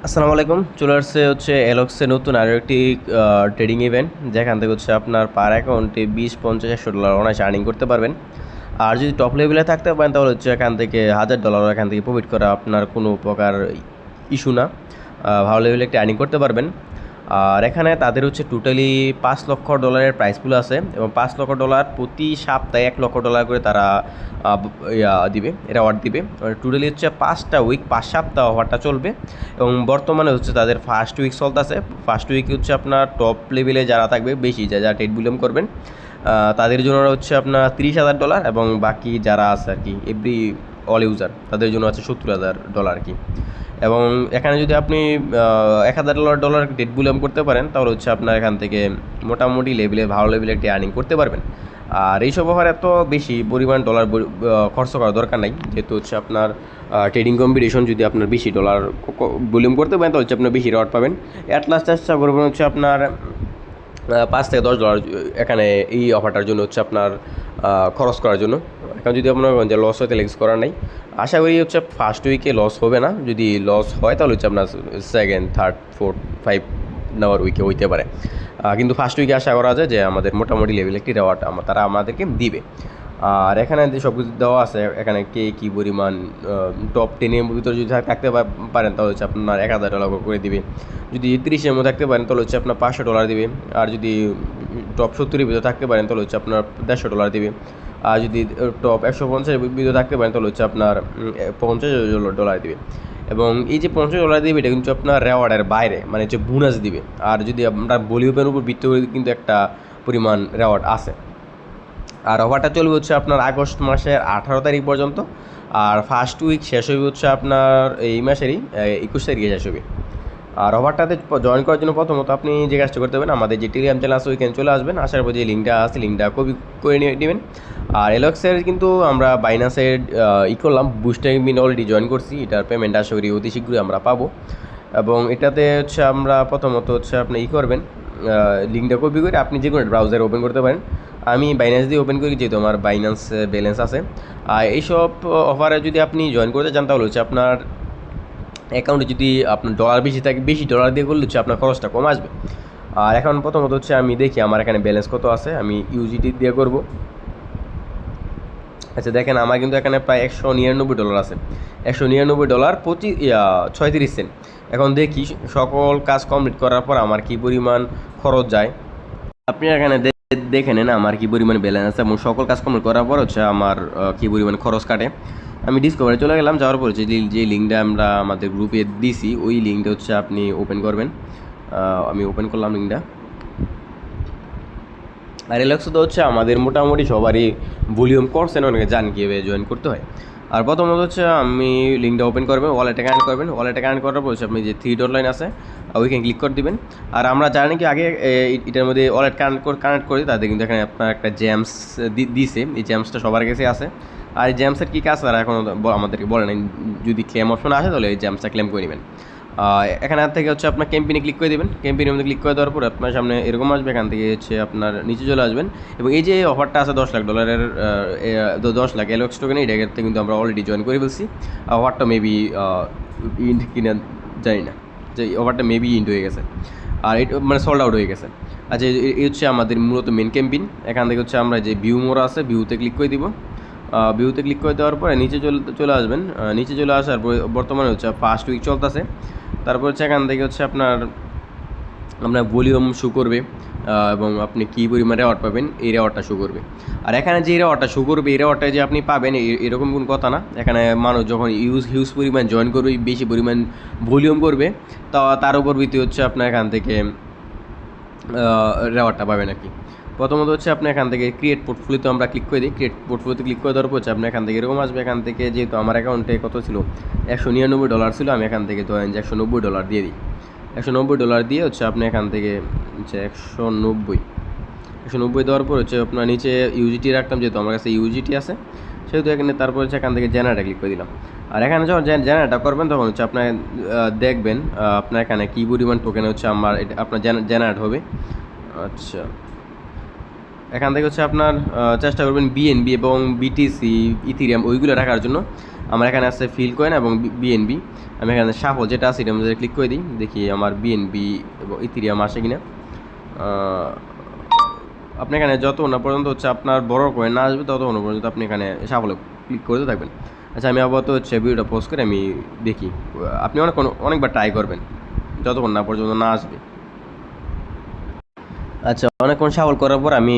আসসালামু আলাইকুম। চলে আসছে হচ্ছে এলক্সের নতুন আরও একটি ট্রেডিং ইভেন্ট, যেখান থেকে হচ্ছে আপনার পার অ্যাকাউন্টে 20, 50, 100 ডলার অনায়াসে আর্নিং করতে পারবেন। আর যদি টপ লেভেলে থাকতে পারেন তাহলে হচ্ছে এখান থেকে $1000 এখান থেকে প্রফিট করা আপনার কোনো প্রকার ইস্যু না। ভালো লেভেলে একটি আর্নিং করতে পারবেন। আর এখানে তাদের হচ্ছে টোটালি $5 লক্ষ প্রাইস পুল আছে, এবং $5 লক্ষ প্রতি সপ্তাহে $1 লক্ষ করে তারা দিবে, অ্যাওয়ার্ড দিবে। টোটালি হচ্ছে 5টা উইক, 5 সপ্তাহ অফারটা চলবে। এবং বর্তমানে হচ্ছে তাদের ফার্স্ট উইক চলতেছে। ফার্স্ট উইকে হচ্ছে আপনার টপ লেভেলে যারা থাকবে, বেশি যারা ট্রেড বুলিয়াম করবেন, তাদের জন্য হচ্ছে আপনার $30,000, এবং বাকি যারা আছে আর কি এভরি অল ইউজার, তাদের জন্য আছে $70,000 আর কি। এবং এখানে যদি আপনি $1,000 ডেট বুলিয়াম করতে পারেন তাহলে হচ্ছে আপনার এখান থেকে মোটামুটি লেভেলে ভালো লেভেলে একটি আর্নিং করতে পারবেন। আর এইসব অফার এত বেশি পরিমাণ ডলার খরচ করার দরকার নাই, যেহেতু হচ্ছে আপনার ট্রেডিং কম্পিটিশন। যদি আপনার বেশি ডলার ভলিউম করতে পারেন তাহলে হচ্ছে আপনার বেশি রিওয়ার্ড পাবেন। অ্যাট লাস্ট চেষ্টা করবেন হচ্ছে আপনার $5 থেকে $10 এখানে এই অফারটার জন্য হচ্ছে আপনার খরচ করার জন্য। এখন যদি আপনার যে লস হয় তাহলে এক্স করার নাই। আশা করি হচ্ছে ফার্স্ট উইকে লস হবে না। যদি লস হয় তাহলে হচ্ছে আপনার সেকেন্ড, থার্ড, ফোর্থ, 5 নাম্বার উইকে হইতে পারে। কিন্তু ফার্স্ট উইকে আশা করা যায় যে আমাদের মোটামুটি লেভেলে একটি রেওয়ার্ড তারা আমাদেরকে দিবে। আর এখানে সব কিছু দেওয়া আছে, এখানে কে কী পরিমাণ টপ 10-এর ভিতরে যদি থাকতে পারেন তাহলে হচ্ছে আপনার $1,000 করে দিবে। যদি 30-এর মধ্যে থাকতে পারেন তাহলে হচ্ছে আপনার $500 দিবে। আর যদি টপ 70-এর ভিতরে থাকতে পারেন তাহলে হচ্ছে আপনার $150 দিবে। আর যদি টপ 150-এর ভিতরে থাকতে পারেন তাহলে হচ্ছে আপনার $50 দিবে। এবং এই যে $50 দিবে এটা কিন্তু আপনার রেওয়ার্ডের বাইরে, মানে হচ্ছে বোনাস দিবে। আর যদি আপনার ভলিউমের উপর ভিত্তি করে কিন্তু একটা পরিমাণ রেওয়ার্ড আছে। আর অফারটা চলবে হচ্ছে আপনার আগস্ট মাসের 18 তারিখ পর্যন্ত। আর ফার্স্ট উইক শেষ হবে হচ্ছে আপনার এই মাসেরই 21 তারিখে শেষ হবে। আর অফারটাতে জয়েন করার জন্য প্রথমত আপনি যে কাজটা করতে হবে, আমাদের যে টেলিগ্রাম চ্যানেল আছে ওইখানে চলে আসবেন। আসার পর যে লিঙ্কটা আছে লিঙ্কটা কপি করে নিয়ে নেবেন। আর এলক্সের কিন্তু আমরা বাইনান্সের করলাম, বুস্টার মিন অলরেডি জয়েন করছি। এটার পেমেন্ট আশা করি অতি শীঘ্রই আমরা পাবো। এবং এটাতে হচ্ছে আমরা প্রথমত হচ্ছে আপনি করবেন, লিঙ্কটা কপি করে আপনি যে কোনো ব্রাউজারে ওপেন করতে পারেন। আমি বাইন্যান্স দিয়ে ওপেন করি, যেহেতু আমার বাইন্যান্স ব্যালেন্স আছে। আর এইসব অফারে যদি আপনি জয়েন করতে চান তাহলে হচ্ছে আপনার অ্যাকাউন্টে যদি আপনার ডলার বেশি থাকে, বেশি ডলার দিয়ে করলে হচ্ছে আপনার খরচটা কম আসবে। আর এখন প্রথমত হচ্ছে আমি দেখি আমার এখানে ব্যালেন্স কত আছে, আমি ইউজিটি দিয়ে করব। আচ্ছা দেখেন, আমার কিন্তু এখানে প্রায় $199 আছে। $199 প্রতি 36 সেন্ট। এখন দেখি সকল কাজ কমপ্লিট করার পর আমার কী পরিমাণ খরচ যায়। আপনি এখানে দেখে নেন আমার কী পরিমাণ ব্যালেন্স আছে, এবং সকল কাজ কমপ্লিট করার পর হচ্ছে আমার কী পরিমাণ খরচ কাটে। আমি ডিসকভারে চলে গেলাম, যাওয়ার পর যে লিঙ্কটা আমরা আমাদের গ্রুপে দিছি ওই লিঙ্কটা হচ্ছে আপনি ওপেন করবেন। আমি ওপেন করলাম লিঙ্কটা। আর এলক্সো তো হচ্ছে আমাদের মোটামুটি সবারই ভলিউম করছেন, অনেকে জান কীভাবে জয়েন করতে হয়। আর প্রথমত হচ্ছে আমি লিঙ্কটা ওপেন করবেন, ওয়ালেটে কানেক্ট করবেন। ওয়ালেটে কানেক্ট করার পর হচ্ছে আপনি যে 3 ডট লাইন আছে ওইখানে ক্লিক করে দিবেন। আর আমরা জানি কি আগে এটার মধ্যে ওয়ালেট কানেক্ট করি, তাদের কিন্তু এখানে আপনার একটা জ্যামস দিছে। এই জ্যামসটা সবার কাছে আছে। আর এই জ্যামসের কী কাজ তারা এখন আমাদেরকে বলে নাই। যদি ক্লেম অপশন আসে তাহলে এই জ্যামসটা ক্লেম করে নেবেন। এখানে থেকে হচ্ছে আপনার ক্যাম্পেইনে ক্লিক করে দেবেন। ক্যাম্পেইনের মধ্যে ক্লিক করে দেওয়ার পর আপনার সামনে এরকম আসবে, এখান থেকে হচ্ছে আপনার নিচে চলে আসবেন। এবং এই যে অফারটা আছে $10 লাখ, 10 লাখ এলক্স টোকেন, এই জায়গাতে কিন্তু আমরা অলরেডি জয়েন করে ফেলছি। অফারটা মেবি ইন্ড কিনা জানি না, যে অফারটা মেবি ইন্ড হয়ে গেছে, আর এটা মানে সোল্ড আউট হয়ে গেছে। আচ্ছা, এই হচ্ছে আমাদের মূলত মেন ক্যাম্পেইন। এখান থেকে হচ্ছে আমরা যে ভিউ মোর আছে ভিউতে ক্লিক করে দিব। ভিউতে ক্লিক করে দেওয়ার পরে নিচে চলে আসবেন। নিচে চলে আসার বর্তমানে হচ্ছে ফার্স্ট উইক চলতেছে। তারপর হচ্ছে এখান থেকে হচ্ছে আপনার ভলিউম শো করবে, এবং আপনি কী পরিমাণ রেওয়ার্ড পাবেন এই রেওয়ার্ডটা শো করবে। আর এখানে যে রেওয়ার্ডটা শো করবে এই রেওয়ার্ডটা যে আপনি পাবেন এরকম কোনো কথা না। এখানে মানুষ যখন হিউজ পরিমাণ জয়েন করবে, বেশি পরিমাণ ভলিউম করবে, তার উপর ভিত্তি হচ্ছে আপনার এখান থেকে রেওয়ার্ডটা পাবেন আর কি। প্রথমত হচ্ছে আপনি এখান থেকে ক্রিয়েট পোর্টফোলিওতে আমরা ক্লিক করে দিই। ক্রিয়েট পোর্টফোলিওতে ক্লিক করে দেওয়ার পর হচ্ছে আপনি এখান থেকে এরকম আসবে। এখান থেকে যেহেতু আমার অ্যাকাউন্টে কত ছিল, $199 ছিল, আমি এখান থেকে ধরেন যে $190 দিয়ে দিই। $190 দিয়ে হচ্ছে আপনি এখান থেকে হচ্ছে 190 দেওয়ার পর হচ্ছে আপনার নিচে ইউজিটি রাখতাম, যেহেতু আমার কাছে ইউজিটি আছে সেহেতু এখানে। তারপর হচ্ছে এখান থেকে জেনারেটে ক্লিক করে দিলাম। আর এখানে যখন জেনারেটটা করবেন তখন হচ্ছে আপনার দেখবেন আপনার এখানে কী পরিমাণ টোকেন হচ্ছে আমার আপনার জেনারেট হবে। আচ্ছা, এখান থেকে হচ্ছে আপনার চেষ্টা করবেন বিএনবি এবং বিটিসি, ইথিরিয়াম ওইগুলো রাখার জন্য। আমার এখানে আছে ফিল কয়েন এবং বিএনবি। আমি এখানে সাফল যেটা আছে এটার মধ্যে ক্লিক করে দিই, দেখি আমার বিএনবি এবং ইথিরিয়াম আসে কিনা। আপনি এখানে যত না পর্যন্ত হচ্ছে আপনার বড় কয়েন না আসবে ততক্ষণ পর্যন্ত আপনি এখানে সাফলে ক্লিক করতে থাকবেন। আচ্ছা, আমি আপাতত হচ্ছে ভিডিওটা পোস্ট করে আমি দেখি। আপনি অনেকবার ট্রাই করবেন যতক্ষণ না পর্যন্ত না আসবে। আচ্ছা, অনেকক্ষণ সাফল করার পর আমি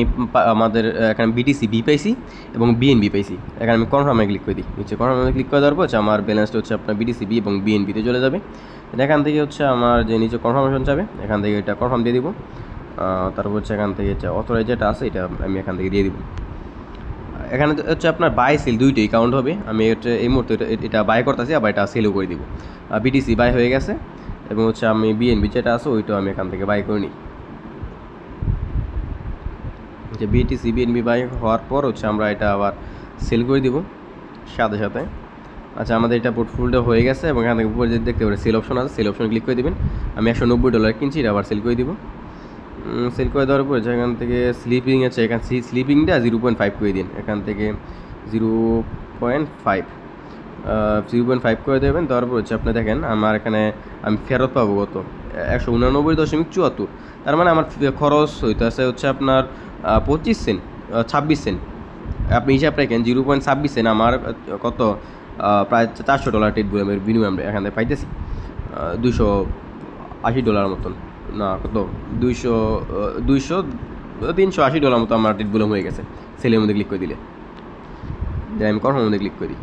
আমাদের এখানে বিটিসি বি পাইছি এবং বিএনবি পাইছি। এখানে আমি কনফার্মে ক্লিক করে দিই। হচ্ছে কনফার্মে ক্লিক করে দেওয়ার পর আমার ব্যালেন্সটা হচ্ছে আপনার বিটিসি বি এবং বিএনবিতে চলে যাবে। এখান থেকে হচ্ছে আমার যে নিচে কনফার্মেশন যাবে এখান থেকে এটা কনফার্ম দিয়ে দিব। তারপর হচ্ছে এখান থেকে অথরাইজ যেটা আছে এটা আমি এখান থেকে দিয়ে দিব। এখানে হচ্ছে আপনার বাই সেল দুইটাই কাউন্ট হবে। আমি হচ্ছে এই মুহূর্তে এটা বাই করতেছি, আবার এটা সেলও করে দিব। বিটিসি বাই হয়ে গেছে এবং হচ্ছে আমি বিএনবি যেটা আছে ওইটাও আমি এখান থেকে বাই করে নিই। যে বিটিসি বিএনবি বাই হওয়ার পর হচ্ছে আমরা এটা আবার সেল করে দিব সাথে সাথে। আচ্ছা, আমাদের এটা পোর্টফোলিওটা হয়ে গেছে এবং এখান থেকে উপরে যদি দেখতে পারে সেল অপশন আছে, সেল অপশন ক্লিক করে দেবেন। আমি $190 কিনছি, এটা আবার সেল করে দিব। সেল করে দেওয়ার পরে এখান থেকে স্লিপিং আছে, এখান স্লিপিংটা 0.5 করে দিন। এখান থেকে 0.5 করে দেবেন। তারপর হচ্ছে আপনি দেখেন আমার এখানে আমি ফেরত পাবো কত, 189.74। তার মানে আমার খরচ হইতেছে হচ্ছে আপনার 25 সেন্ট, 26 সেন্ট। আপনি হিসাব রাখেন 0.26 সেন্ট আমার কত, প্রায় $400 টেট বুলামের বিনিময়ে আমরা এখান থেকে পাইতেছি। $280 মতন, না কত, $380 মতো আমার টেট বুলাম হয়ে গেছে সেলের মধ্যে ক্লিক করে দিলে। আমি কনফার্মের মধ্যে ক্লিক করি।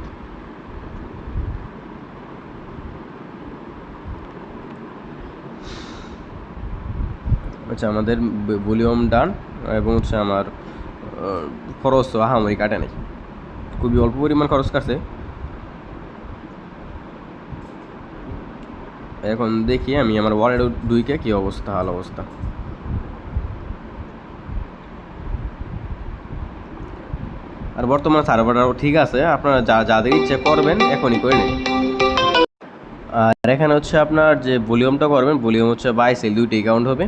আচ্ছা, আমাদের ভলিউম ডান এবং হচ্ছে আমার খরচ তো আহামরি কাটে নাই, খুবই অল্প পরিমাণ খরচ কাটছে। এখন দেখি আমি আমার ওয়ালেট দুইকে কী অবস্থা, হাল অবস্থা। আর বর্তমান সার্ভারটাও ঠিক আছে, আপনারা যাদের ইচ্ছে করবেন এখনই করে নিন। আর এখানে হচ্ছে আপনার যে ভলিউমটা করবেন, ভলিউম হচ্ছে বাই সেল দুইটাই কাউন্ট হবে।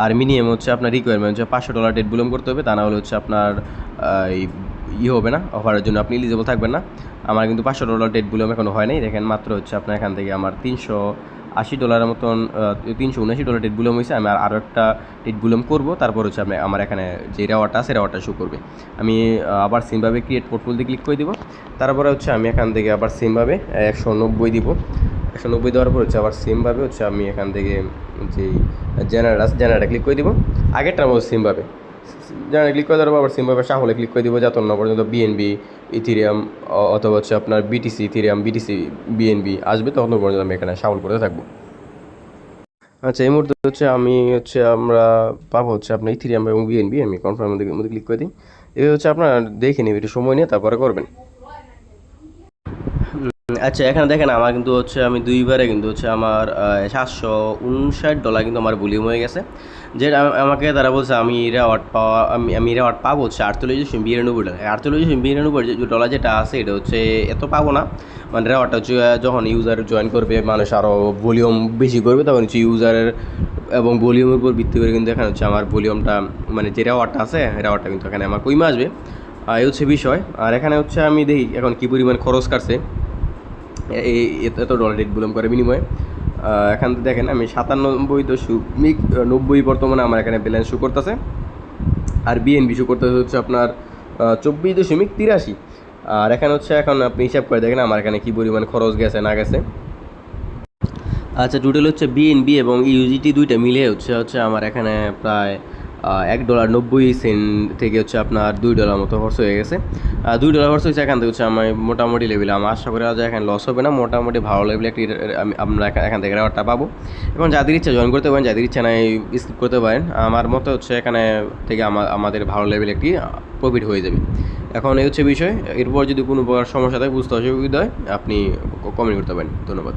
আর মিনিমাম হচ্ছে আপনার রিকোয়ারমেন্ট হচ্ছে $500 টেট ভলিউম করতে হবে, তা না হলে হচ্ছে আপনার হবে না, অফারের জন্য আপনি এলিজিবল থাকবেন না। আমার কিন্তু $500 টেট ভলিউম এখনও হয় নাই। দেখেন মাত্র হচ্ছে আপনার এখান থেকে আমার $380 মতন, $379 টেট ভলিউম হয়েছে। আমি আরও একটা টেট ভলিউম করবো, তারপর হচ্ছে আমার এখানে যে রেওয়ার্ডটা আছে রেওয়ার্ডটা শো করবে। আমি আবার সেমভাবে ক্রিয়েট পোর্টফোলিওতে ক্লিক করে দিব। তারপরে হচ্ছে আমি এখান থেকে আবার সেমভাবে 190 দিব। 190 দেওয়ার পর হচ্ছে আবার সেমভাবে হচ্ছে আমি এখান থেকে যেই জেনারেটে ক্লিক করে দিব। আগেরটার মধ্যে সেমভাবে জেনারেট ক্লিক করে দেওয়ার পর আবার সেমভাবে সাহলে ক্লিক করে দিব, যতক্ষণ না পর্যন্ত বিএনবি ইথিরিয়াম অথবা হচ্ছে আপনার বিটিসি ইথিরিয়াম বিটিসি বিএনবি আসবে, তখন পর্যন্ত আমি এখানে সাহল করতে থাকবো। আচ্ছা, এই মুহূর্তে হচ্ছে আমরা পাবো হচ্ছে আপনার ইথিরিয়াম এবং বিএনবি। আমি কনফার্মের মধ্যে ক্লিক করে দিই। এবার হচ্ছে আপনার দেখে নিন, একটু সময় নিয়ে তারপরে করবেন। আচ্ছা, এখানে দেখেন আমার কিন্তু হচ্ছে আমি দুইবারে কিন্তু হচ্ছে আমার $759 কিন্তু আমার ভলিউম হয়ে গেছে। যেটা আমাকে তারা বলছে আমি রেওয়ার্ড পাবো হচ্ছে $48.92। $48.92 যেটা আছে এটা হচ্ছে এত পাবো না, মানে রেওয়ার্ডটা হচ্ছে যখন ইউজার জয়েন করবে, মানুষ আরও ভলিউম বেশি করবে, তখন হচ্ছে ইউজারের এবং ভলিউমের উপর ভিত্তি করে কিন্তু এখানে হচ্ছে আমার ভলিউমটা, মানে যে রেওয়ার্ডটা আছে রেওয়ার্ডটা কিন্তু এখানে আমার কমে আসবে। এই হচ্ছে বিষয়। আর এখানে হচ্ছে আমি দেখি এখন কী পরিমাণ খরচ কাটছে এত $1 টেট ভলিউম করে বিনিময়ে। এখান থেকে দেখেন আমি 97.90 বর্তমানে আমার এখানে ব্যালেন্স শো করতেছে। আর বিএনবি শো করতেছে হচ্ছে আপনার 24.83। আর এখানে হচ্ছে এখন আপনি হিসাব করে দেখেন আমার এখানে কী পরিমাণ খরচ গেছে না গেছে। আচ্ছা, টোটাল হচ্ছে বিএনবি এবং ইউজিটি দুইটা মিলে হচ্ছে আমার এখানে প্রায় $1.90 থেকে হচ্ছে আপনার $2 মতো খরচ হয়ে গেছে। $2 খরচ হয়েছে এখান থেকে হচ্ছে আমার মোটামুটি লেভেলে আমার আশা করা যায় এখানে লস হবে না, মোটামুটি ভালো লেভেলে একটি আমরা এখান থেকে রেওয়ার্ডটা পাবো। এবং যাদের ইচ্ছা জয়েন করতে পারেন, যাদের ইচ্ছা নাই স্কিপ করতে পারেন। আমার মতে হচ্ছে এখানে থেকে আমাদের ভালো লেভেলে একটি প্রফিট হয়ে যাবে। এখন এই হচ্ছে বিষয়। এরপর যদি কোনো প্রকার সমস্যা থাকে, বুঝতে অসুবিধা হয়, আপনি কমেন্ট করতে পারেন। ধন্যবাদ।